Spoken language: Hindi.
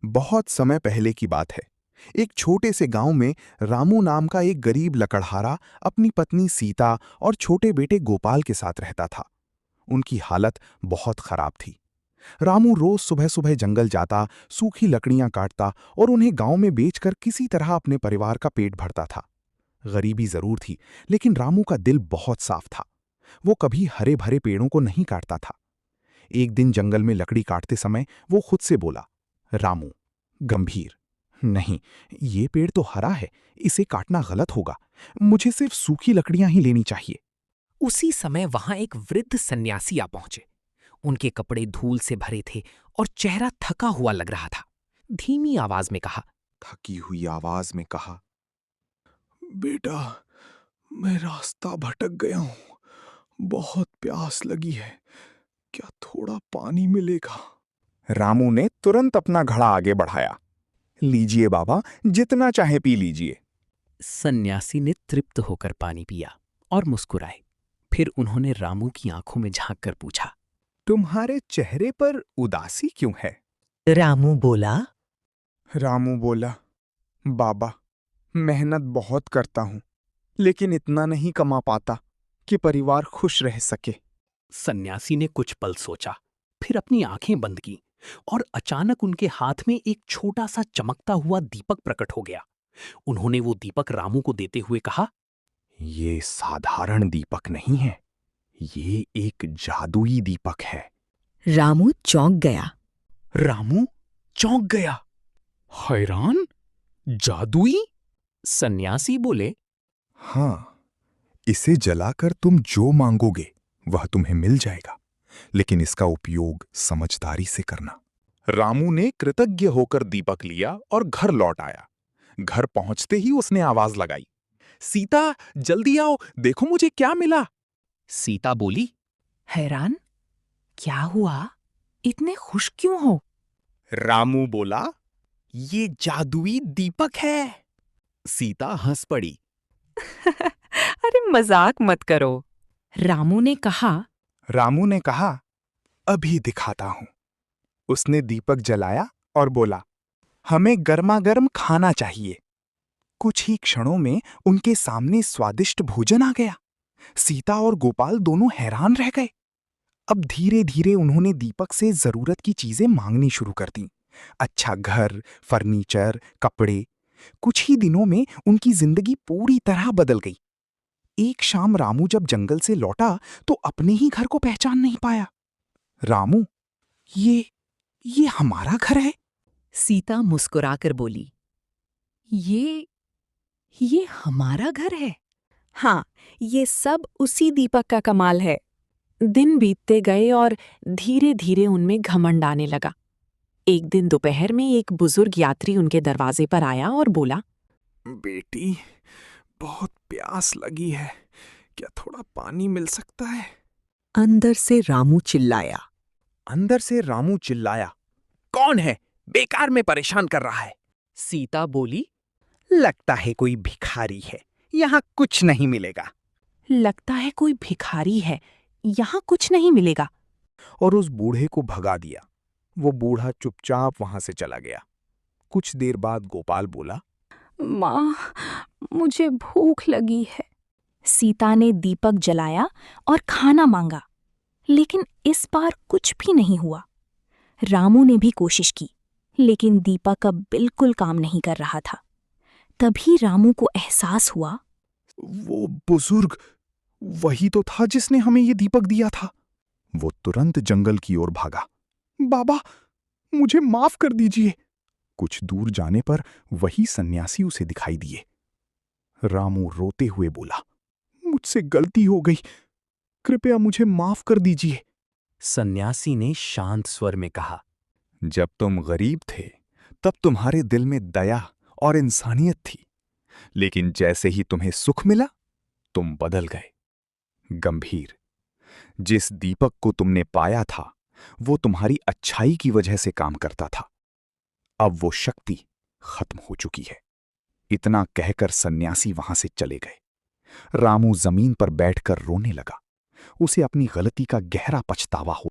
बहुत समय पहले की बात है। एक छोटे से गांव में रामू नाम का एक गरीब लकड़हारा अपनी पत्नी सीता और छोटे बेटे गोपाल के साथ रहता था। उनकी हालत बहुत खराब थी। रामू रोज सुबह सुबह जंगल जाता, सूखी लकड़ियां काटता और उन्हें गांव में बेचकर किसी तरह अपने परिवार का पेट भरता था। गरीबी जरूर थी, लेकिन रामू का दिल बहुत साफ था। वो कभी हरे भरे पेड़ों को नहीं काटता था। एक दिन जंगल में लकड़ी काटते समय वो खुद से बोला, रामू, गंभीर, नहीं, ये पेड़ तो हरा है, इसे काटना गलत होगा। मुझे सिर्फ सूखी लकड़ियां ही लेनी चाहिए। उसी समय वहां एक वृद्ध सन्यासी आ पहुंचे। उनके कपड़े धूल से भरे थे और चेहरा थका हुआ लग रहा था। धीमी आवाज में कहा, थकी हुई आवाज में कहा, बेटा, मैं रास्ता भटक गया हूं। बहुत प्यास लगी है। क्या थोड़ा पानी मिलेगा? रामू ने तुरंत अपना घड़ा आगे बढ़ाया। लीजिए बाबा, जितना चाहे पी लीजिए। सन्यासी ने तृप्त होकर पानी पिया और मुस्कुराए। फिर उन्होंने रामू की आंखों में झांककर पूछा, तुम्हारे चेहरे पर उदासी क्यों है? रामू बोला, रामू बोला, बाबा, मेहनत बहुत करता हूं, लेकिन इतना नहीं कमा पाता कि परिवार खुश रह सके। सन्यासी ने कुछ पल सोचा, फिर अपनी आंखें बंद की और अचानक उनके हाथ में एक छोटा सा चमकता हुआ दीपक प्रकट हो गया। उन्होंने वो दीपक रामू को देते हुए कहा, ये साधारण दीपक नहीं है, ये एक जादुई दीपक है। रामू चौंक गया। रामू चौंक गया। हैरान? जादुई? सन्यासी बोले, हाँ, इसे जलाकर तुम जो मांगोगे वह तुम्हें मिल जाएगा, लेकिन इसका उपयोग समझदारी से करना। रामू ने कृतज्ञ होकर दीपक लिया और घर लौट आया। घर पहुंचते ही उसने आवाज लगाई, सीता, जल्दी आओ, देखो मुझे क्या मिला। सीता बोली, हैरान? क्या हुआ? इतने खुश क्यों हो? रामू बोला, ये जादुई दीपक है। सीता हंस पड़ी। अरे मजाक मत करो। रामू ने कहा, अभी दिखाता हूं। उसने दीपक जलाया और बोला, हमें गर्मा गर्म खाना चाहिए। कुछ ही क्षणों में उनके सामने स्वादिष्ट भोजन आ गया। सीता और गोपाल दोनों हैरान रह गए। अब धीरे धीरे उन्होंने दीपक से जरूरत की चीजें मांगनी शुरू कर दी। अच्छा घर, फर्नीचर, कपड़े। कुछ ही दिनों में उनकी जिंदगी पूरी तरह बदल गई। एक शाम रामू जब जंगल से लौटा तो अपने ही घर को पहचान नहीं पाया। रामू, ये हमारा घर है? सीता मुस्कुराकर बोली, ये हमारा घर है। हाँ, ये सब उसी दीपक का कमाल है। दिन बीतते गए और धीरे धीरे उनमें घमंड आने लगा। एक दिन दोपहर में एक बुजुर्ग यात्री उनके दरवाजे पर आया और बोला, बेटी, बहुत प्यास लगी है, क्या थोड़ा पानी मिल सकता है? अंदर से रामू चिल्लाया, कौन है? बेकार में परेशान कर रहा है। सीता बोली, लगता है कोई भिखारी है, यहाँ कुछ नहीं मिलेगा। लगता है कोई भिखारी है, यहाँ कुछ नहीं मिलेगा। और उस बूढ़े को भगा दिया। वो बूढ़ा चुपचाप वहां से चला गया। कुछ देर बाद गोपाल बोला, माँ, मुझे भूख लगी है। सीता ने दीपक जलाया और खाना मांगा, लेकिन इस बार कुछ भी नहीं हुआ। रामू ने भी कोशिश की, लेकिन दीपक अब बिल्कुल काम नहीं कर रहा था। तभी रामू को एहसास हुआ, वो बुजुर्ग वही तो था जिसने हमें ये दीपक दिया था। वो तुरंत जंगल की ओर भागा। बाबा, मुझे माफ कर दीजिए। कुछ दूर जाने पर वही सन्यासी उसे दिखाई दिए। रामू रोते हुए बोला, मुझसे गलती हो गई, कृपया मुझे माफ कर दीजिए। सन्यासी ने शांत स्वर में कहा, जब तुम गरीब थे तब तुम्हारे दिल में दया और इंसानियत थी, लेकिन जैसे ही तुम्हें सुख मिला तुम बदल गए। गंभीर, जिस दीपक को तुमने पाया था वो तुम्हारी अच्छाई की वजह से काम करता था। अब वो शक्ति खत्म हो चुकी है। इतना कहकर सन्यासी वहां से चले गए। रामू जमीन पर बैठकर रोने लगा। उसे अपनी गलती का गहरा पछतावा हो